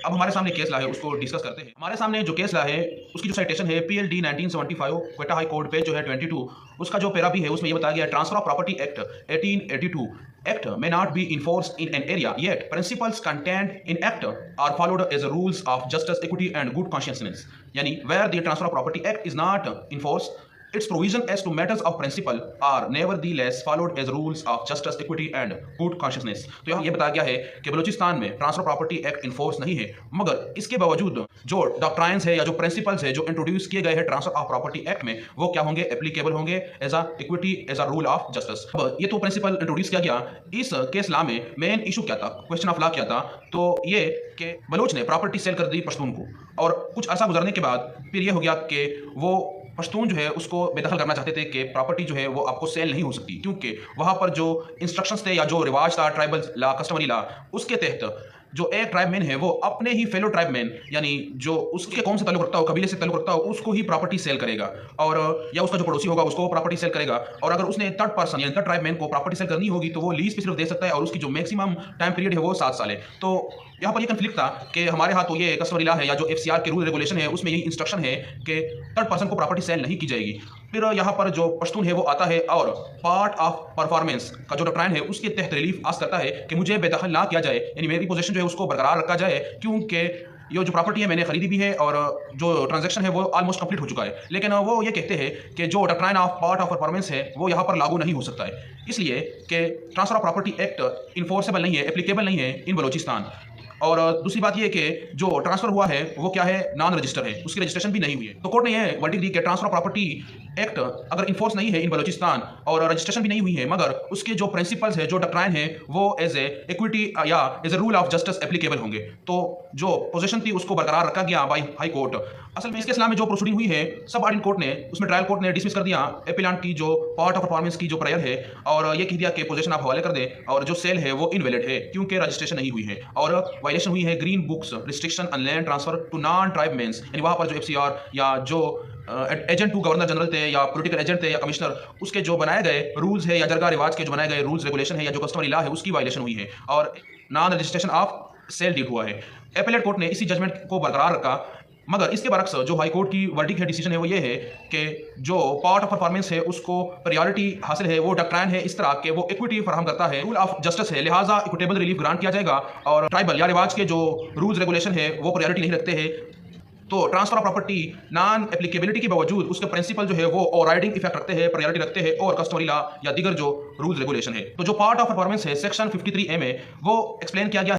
अब हमारे सामने केस ला है, उसको डिस्कस करते हैं। हमारे सामने जो केस ला है उसकी जो साइटेशन है PLD 1975 Quetta high court page जो है 22, उसका जो पैरा भी है उसमें ये बताया गया है, transfer of property act 1882 act may not be enforced in an area yet principles contained in act are followed as rules of justice, equity and good conscience। यानी where the transfer of property act is not enforced, its provision as to matters of principle are nevertheless followed as rules of justice, equity and good conscience। तो यहाँ ये बताया गया है कि बलूचिस्तान में transfer property act enforce नहीं है, मगर इसके बावजूद जो डॉक्ट्राइन्स है या जो प्रिंसिपल्स है जो इंट्रोड्यूस किए गए हैं ट्रांसफर ऑफ प्रॉपर्टी एक्ट में, वो क्या होंगे, एप्लीकेबल होंगे as a equity, as a rule of justice. अब ये तो प्रिंसिपल इंट्रोड्यूस किया गया। इस केस लॉ में मेन इशू क्या था, क्वेश्चन ऑफ लॉ क्या था, तो ये कि बलोच ने प्रॉपर्टी सेल कर दी पश्तून को, और कुछ अर्सा गुजरने के बाद फिर ये हो गया कि वो पश्तून जो है उसको बेदखल करना चाहते थे कि प्रॉपर्टी जो है वो आपको सेल नहीं हो सकती, क्योंकि वहाँ पर जो इंस्ट्रक्शंस थे या जो रिवाज था ट्राइबल लॉ, कस्टमरी लॉ, उसके तहत जो एक ट्राइबमैन है वो अपने ही फेलो ट्राइबमैन यानी जो उसके कौम से ताल्लुक रखता हो, कबीले से ताल्लुक रखता हो, उसको ही प्रॉपर्टी सेल करेगा, और या उसका जो पड़ोसी होगा उसको प्रॉपर्टी सेल करेगा। और अगर उसने थर्ड पर्सन यानी थर्ड ट्राइबमैन को प्रॉपर्टी सेल करनी होगी तो वो लीज पे सिर्फ दे सकता है, और उसकी जो मैक्सिमम टाइम पीरियड है वो 7 साल है। तो यहाँ पर ये कंफ्लिक्ट था कि हमारे हाथ तो ये कस्टमरी लॉ है या जो FCR के रूल रेगुलेशन है उसमें यही इंस्ट्रक्शन है कि थर्ड पर्सन को प्रॉपर्टी सेल नहीं की जाएगी। फिर यहाँ पर जो पश्तून है वो आता है और पार्ट ऑफ परफॉर्मेंस का जो डॉक्ट्राइन है उसके तहत रिलीफ आस्क करता है कि मुझे बेदखल ना किया जाए, यानी मेरी पोजीशन जो है उसको बरकरार रखा जाए, क्योंकि ये जो प्रॉपर्टी है मैंने खरीदी भी है और जो ट्रांजैक्शन है वो ऑलमोस्ट कंप्लीट हो चुका है। लेकिन वो ये कहते हैं कि जो doctrine of part of performance है वो यहाँ पर लागू नहीं हो सकता है, इसलिए कि transfer of property act enforceable नहीं है, एप्लीकेबल नहीं है इन बलोचिस्तान। और दूसरी बात ये कि जो ट्रांसफर हुआ है वो क्या है, नॉन रजिस्टर है, उसकी रजिस्ट्रेशन भी नहीं हुई है। तो कोर्ट ने यह वर्डिक्ट दी कि ट्रांसफर ऑफ प्रॉपर्टी एक्ट अगर इन्फोर्स नहीं है इन बलोचिस्तान और रजिस्ट्रेशन भी नहीं हुई है, मगर उसके जो प्रिंसिपल्स है, जो डॉक्ट्राइन है, वो एज ए इक्विटी या as a rule of justice applicable होंगे। तो जो पोजीशन थी उसको बरकरार रखा गया बाय हाई कोर्ट। असल में इसके इस्लाम में जो प्रोसीडिंग हुई है सब ऑर्डिनरी कोर्ट ने, उसमें ट्रायल कोर्ट ने डिसमिस कर दिया एपिलांट की जो पार्ट ऑफ परफॉर्मेंस की जो प्रायर है, और ये कह दिया कि पोजीशन आप हवाले कर दे और जो सेल है वो इनवैलिड है क्योंकि रजिस्ट्रेशन नहीं हुई है, और वायलेशन हुई है green books restriction on land transfer to non tribesmen, यानी वहाँ पर जो FCR या जो एजेंट टू गवर्नर जनरल थे या पॉलिटिकल एजेंट थे या कमिश्नर, उसके जो बनाए गए रूल्स है या जरगा रिवाज के जो बनाए गए रूल्स रेगुलेशन है या जो कस्टमरी लॉ है उसकी वायलेशन हुई है, और non registration of sale deed हुआ है। एपेलेट कोर्ट ने इसी जजमेंट को बरकरार रखा, मगर इसके बरक्स जो हाई कोर्ट की वर्डिक्ट है, डिसीजन है, वो ये है कि जो पार्ट ऑफ परफॉर्मेंस है उसको प्रायोरिटी हासिल है, वो डॉक्ट्राइन है इस तरह के वो इक्विटी फराहम करता है, रूल ऑफ जस्टिस है, लिहाजा इक्विटेबल रिलीफ ग्रांट किया जाएगा, और ट्राइबल या रिवाज के जो रूल्स रेगुलेशन है वो प्रायोरिटी नहीं रखते हैं। तो transfer of property non applicability के बावजूद उसके प्रिंसिपल जो है वो ओवरराइडिंग इफेक्ट रखते हैं, प्रायोरिटी रखते हैं, और कस्टमरी लॉ या दीगर जो रूल्स रेगुलेशन है। तो जो पार्ट ऑफ परफॉर्मेंस है सेक्शन 53A में वो एक्सप्लेन किया गया।